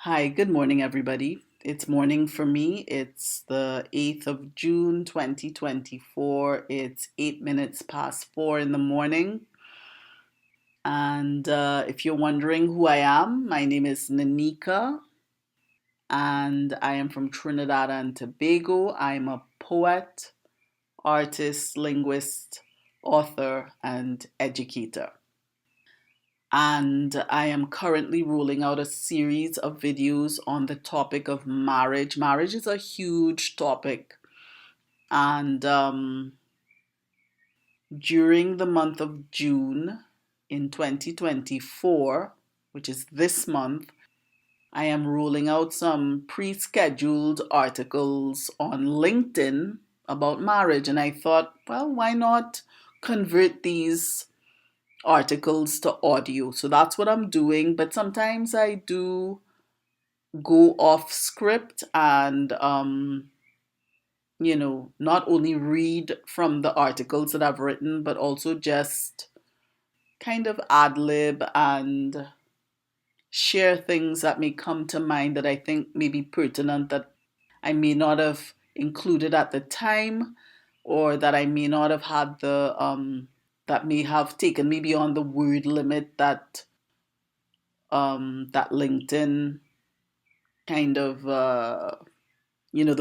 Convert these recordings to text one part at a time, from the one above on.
Hi, good morning, everybody. It's morning for me. It's the 8th of June, 2024. It's 8 minutes past 4 in the morning. And if you're wondering who I am, my name is Nanika, and I am from Trinidad and Tobago. I'm a poet, artist, linguist, author, and educator. And I am currently rolling out a series of videos on the topic of marriage. Marriage is a huge topic, and during the month of June in 2024, which is this month, I am rolling out some pre scheduled articles on LinkedIn about marriage. And I thought, well, why not convert these articles to audio? So that's what I'm doing. But sometimes I do go off script and not only read from the articles that I've written, but also just kind of ad lib and share things that may come to mind that I think may be pertinent that I may not have included at the time, or that I may not have had that may have taken me beyond the word limit that LinkedIn kind of the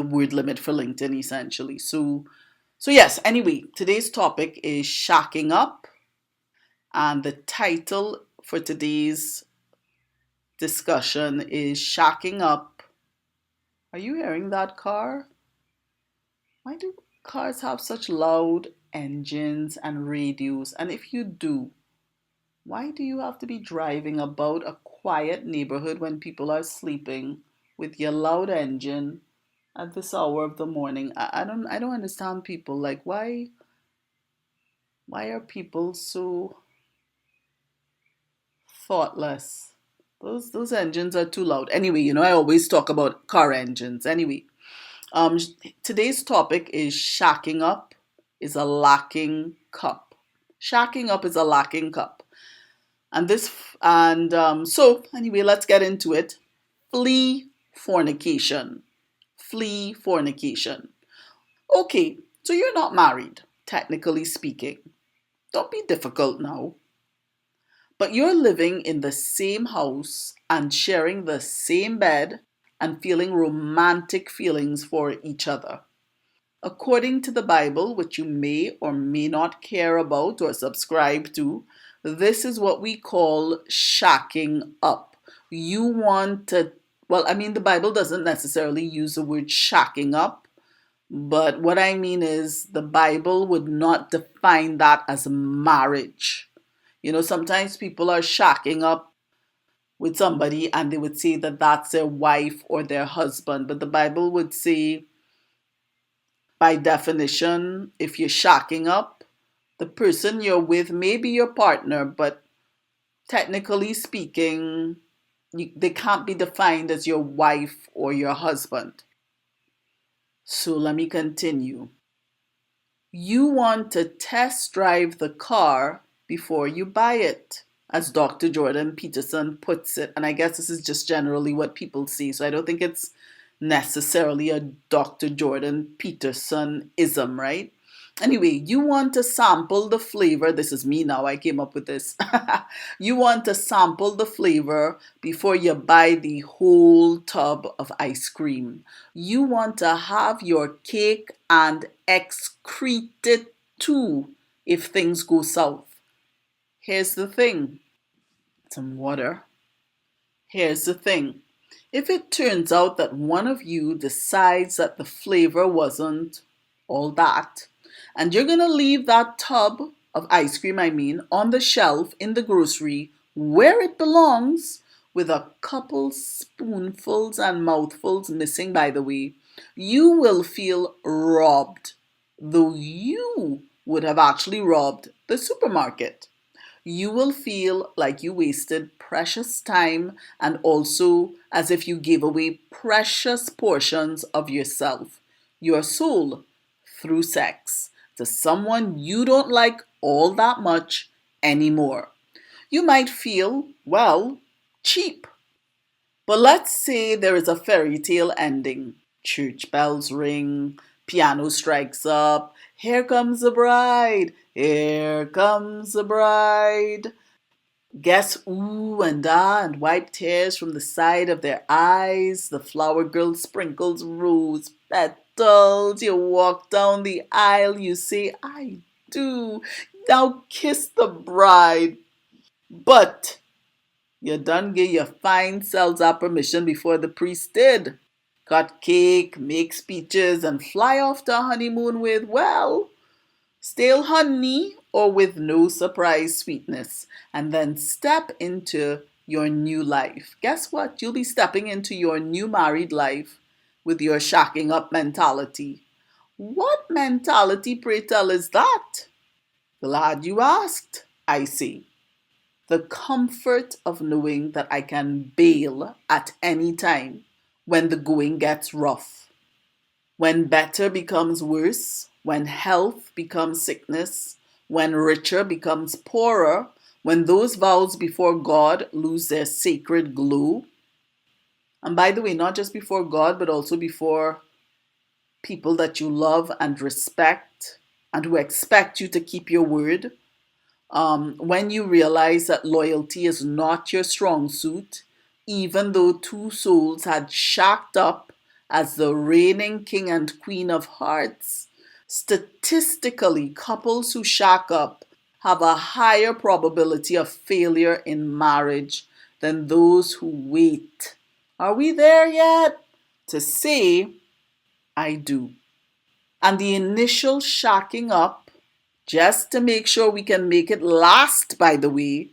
word limit for LinkedIn essentially. So yes, anyway, today's topic is shacking up, and the title for today's discussion is shacking up. Are you hearing that car? Why do cars have such loud engines and radios? And if you do, why do you have to be driving about a quiet neighborhood when people are sleeping with your loud engine at this hour of the morning? I don't understand people. Like, why are people so thoughtless? Those engines are too loud. Anyway, I always talk about car engines. Anyway, um today's topic is shacking up is a lacking cup. Shacking up is a lacking cup. So anyway, let's get into it. Flee fornication. Flee fornication. Okay, so you're not married, technically speaking. Don't be difficult now. But you're living in the same house and sharing the same bed and feeling romantic feelings for each other. According to the Bible, which you may or may not care about or subscribe to, this is what we call shacking up. You want to, well, I mean, the Bible doesn't necessarily use the word shacking up, but what I mean is the Bible would not define that as marriage. Sometimes people are shacking up with somebody and they would say that that's their wife or their husband. But the Bible would say, by definition, if you're shacking up, the person you're with may be your partner, but technically speaking, they can't be defined as your wife or your husband. So let me continue. You want to test drive the car before you buy it, as Dr. Jordan Peterson puts it. And I guess this is just generally what people see. So I don't think it's necessarily a Dr. Jordan Peterson ism, right? Anyway, you want to sample the flavor. This is me now, I came up with this. You want to sample the flavor before you buy the whole tub of ice cream. You want to have your cake and excrete it too if things go south. Here's the thing. Some water. Here's the thing. If it turns out that one of you decides that the flavor wasn't all that, and you're going to leave that tub of ice cream, on the shelf in the grocery where it belongs, with a couple spoonfuls and mouthfuls missing, by the way, you will feel robbed, though you would have actually robbed the supermarket. You will feel like you wasted precious time and also as if you gave away precious portions of yourself, your soul, through sex to someone you don't like all that much anymore. You might feel, well, cheap. But let's say there is a fairy tale ending. Church bells ring, piano strikes up, here comes the bride, here comes the bride. Guests ooh and ah and wipe tears from the side of their eyes. The flower girl sprinkles rose petals. You walk down the aisle, you say, I do. Now kiss the bride. But you done give your fine selves our permission before the priest did. Cut cake, make speeches, and fly off to a honeymoon with, well, stale honey or with no surprise sweetness, and then step into your new life. Guess what? You'll be stepping into your new married life with your shacking up mentality. What mentality, pray tell, is that? Glad you asked, I say. The comfort of knowing that I can bail at any time when the going gets rough. When better becomes worse, when health becomes sickness, when richer becomes poorer, when those vows before God lose their sacred glow. And by the way, not just before God, but also before people that you love and respect and who expect you to keep your word. When you realize that loyalty is not your strong suit, even though two souls had shacked up as the reigning king and queen of hearts, statistically, couples who shack up have a higher probability of failure in marriage than those who wait. Are we there yet? To say, I do. And the initial shacking up, just to make sure we can make it last, by the way,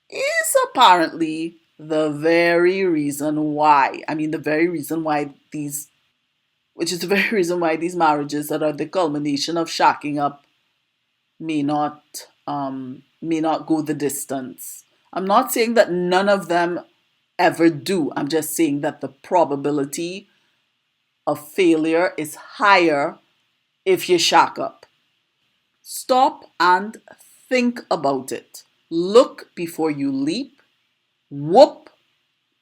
is apparently the very reason why. I mean, the very reason why these, which is the very reason why these marriages that are the culmination of shacking up may not go the distance. I'm not saying that none of them ever do. I'm just saying that the probability of failure is higher if you shack up. Stop and think about it. Look before you leap. Whoop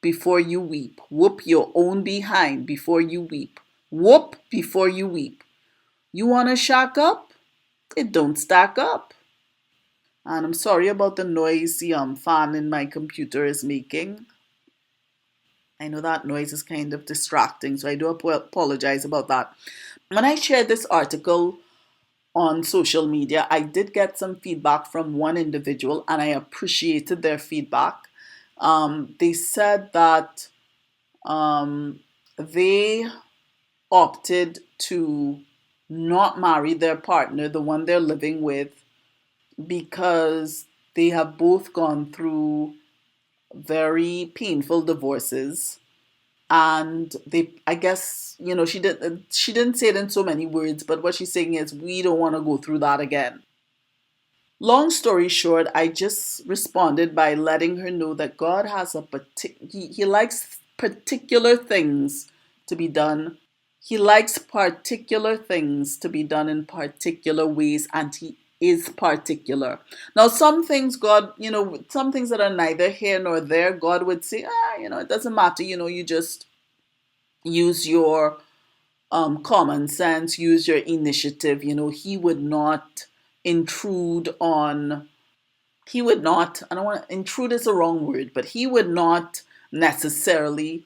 before you weep. Whoop your own behind before you weep. Whoop before you weep. You want to shack up? It don't stack up. And I'm sorry about the noise the fan in my computer is making. I know that noise is kind of distracting, so I do apologize about that. When I shared this article on social media, I did get some feedback from one individual, and I appreciated their feedback. They said that they opted to not marry their partner, the one they're living with, because they have both gone through very painful divorces. And they, I guess, she didn't say it in so many words, but what she's saying is, we don't want to go through that again. Long story short, I just responded by letting her know that God has he likes particular things to be done. He likes particular things to be done in particular ways, and he is particular. Now, some things God, some things that are neither here nor there, God would say, it doesn't matter, you just use your common sense, use your initiative. He would not intrude on, he would not, I don't want to, intrude is the wrong word, but he would not necessarily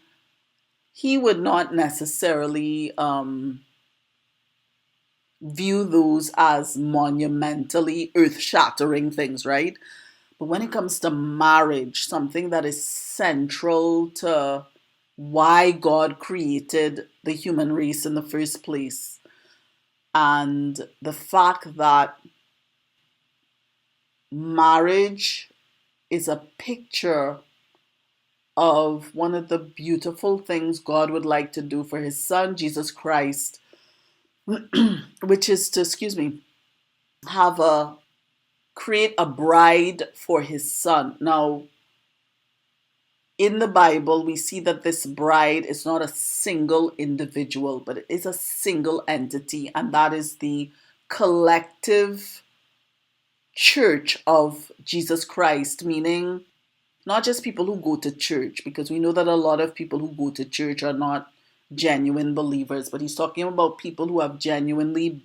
view those as monumentally earth-shattering things, right? But when it comes to marriage, something that is central to why God created the human race in the first place, and the fact that marriage is a picture of one of the beautiful things God would like to do for his son, Jesus Christ, which is to, create a bride for his son. Now, in the Bible, we see that this bride is not a single individual, but it is a single entity, and that is the collective church of Jesus Christ, meaning not just people who go to church, because we know that a lot of people who go to church are not genuine believers, but he's talking about people who have genuinely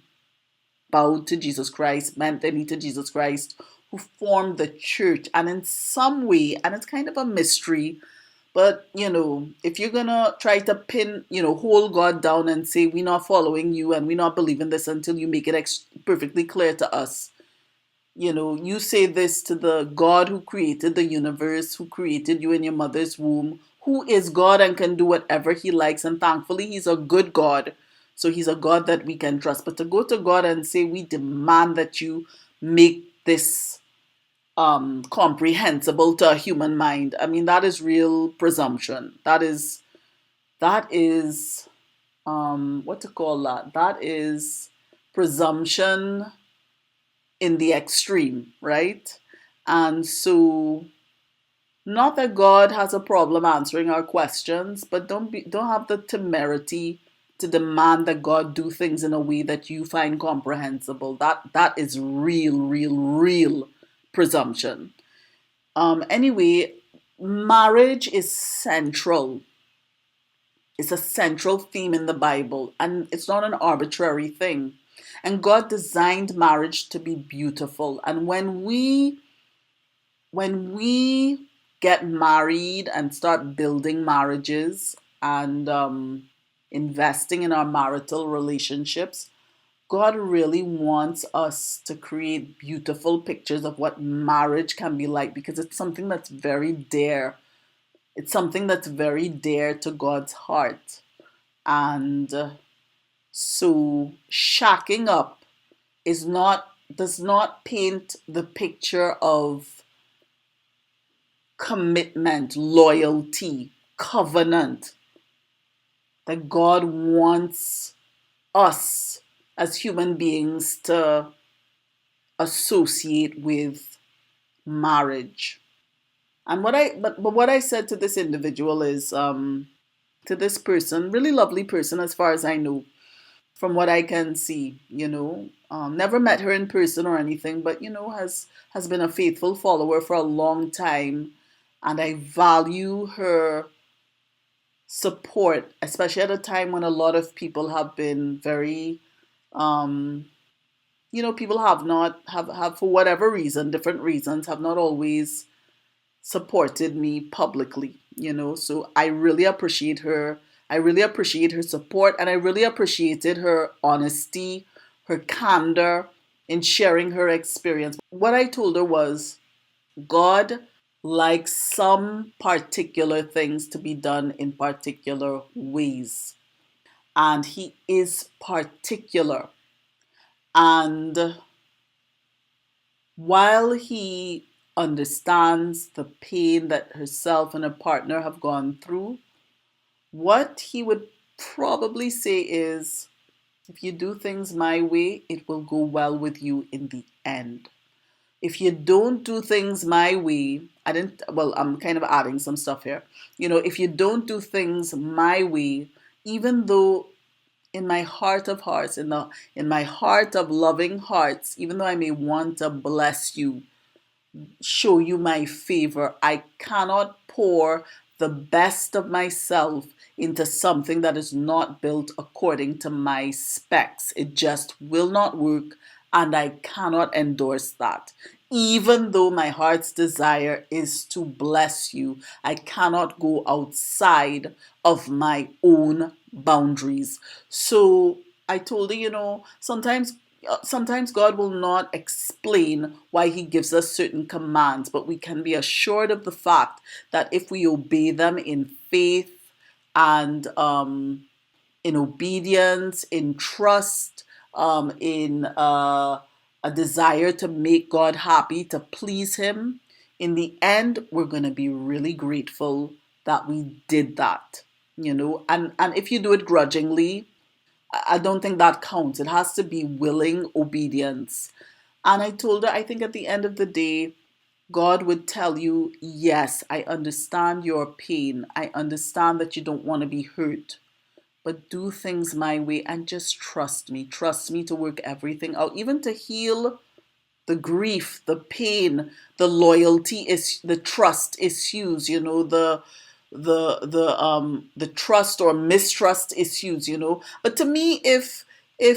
bowed to Jesus Christ, bent their knee to Jesus Christ, who formed the church. And in some way, and it's kind of a mystery, but if you're gonna try to pin, hold God down and say, we're not following you and we're not believing this until you make it perfectly clear to us. You say this to the God who created the universe, who created you in your mother's womb, who is God and can do whatever he likes. And thankfully, he's a good God. So he's a God that we can trust. But to go to God and say, we demand that you make this comprehensible to a human mind. I mean, that is real presumption. That is what to call that? That is presumption in the extreme, right? And so, not that God has a problem answering our questions, but don't have the temerity to demand that God do things in a way that you find comprehensible. That is real presumption. Anyway, marriage is central. It's a central theme in the Bible, and it's not an arbitrary thing. And God designed marriage to be beautiful. And when we get married and start building marriages and investing in our marital relationships, God really wants us to create beautiful pictures of what marriage can be like, because it's something that's very dear. It's something that's very dear to God's heart. And so shacking up does not paint the picture of commitment, loyalty, covenant that God wants us as human beings to associate with marriage. And what I said to this individual is, to this person, really lovely person as far as I know, from what I can see, never met her in person or anything, but has been a faithful follower for a long time, and I value her support, especially at a time when a lot of people have been very, um, people have not have for whatever reason, different reasons, have not always supported me publicly, so I really appreciate her. I really appreciate her support, and I really appreciated her honesty, her candor in sharing her experience. What I told her was, God likes some particular things to be done in particular ways, and he is particular. And while he understands the pain that herself and her partner have gone through, what he would probably say is, if you do things my way, it will go well with you in the end. If you don't do things my way, I'm kind of adding some stuff here. If you don't do things my way, even though in my heart of hearts, in my heart of loving hearts, even though I may want to bless you, show you my favor, I cannot pour the best of myself into something that is not built according to my specs. It just will not work, and I cannot endorse that. Even though my heart's desire is to bless you, I cannot go outside of my own boundaries. So I told her, sometimes God will not explain why he gives us certain commands, but we can be assured of the fact that if we obey them in faith and in obedience, in trust, in a desire to make God happy, to please him, in the end, we're going to be really grateful that we did that. And if you do it grudgingly, I don't think that counts. It has to be willing obedience. And I told her, I think at the end of the day, God would tell you, yes, I understand your pain. I understand that you don't want to be hurt, but do things my way and just trust me. Trust me to work everything out, even to heal the grief, the pain, the loyalty is the trust issues, the trust or mistrust issues, But to me, if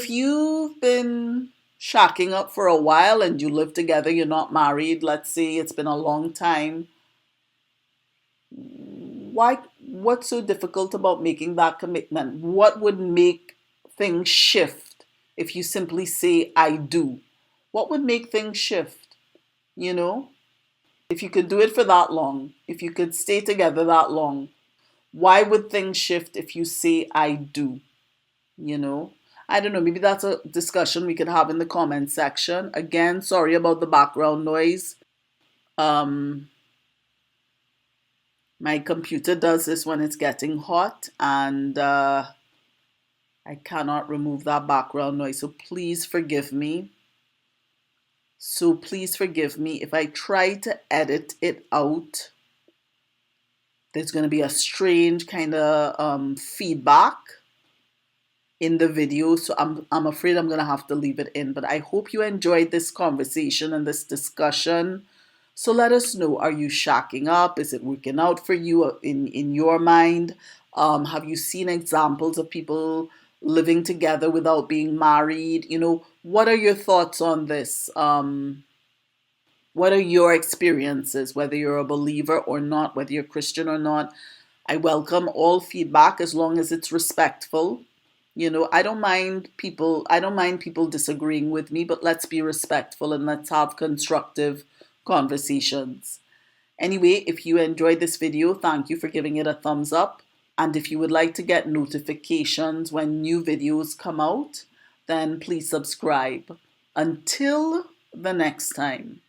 you've been shacking up for a while and you live together, you're not married, let's say it's been a long time, what's so difficult about making that commitment? What would make things shift if you simply say I do? What would make things shift? You know? If you could do it for that long, if you could stay together that long, why would things shift if you say I do? You know? I don't know, maybe that's a discussion we could have in the comment section. Again, sorry about the background noise. Um, my computer does this when it's getting hot, and I cannot remove that background noise. So please forgive me. If I try to edit it out. There's going to be a strange kind of feedback in the video. So I'm afraid I'm going to have to leave it in. But I hope you enjoyed this conversation and this discussion. So let us know, are you shacking up? Is it working out for you in your mind? Have you seen examples of people living together without being married? What are your thoughts on this? What are your experiences, whether you're a believer or not, whether you're Christian or not? I welcome all feedback as long as it's respectful. I don't mind people disagreeing with me, but let's be respectful and let's have constructive conversations. Anyway, if you enjoyed this video, thank you for giving it a thumbs up. And if you would like to get notifications when new videos come out, then please subscribe. Until the next time.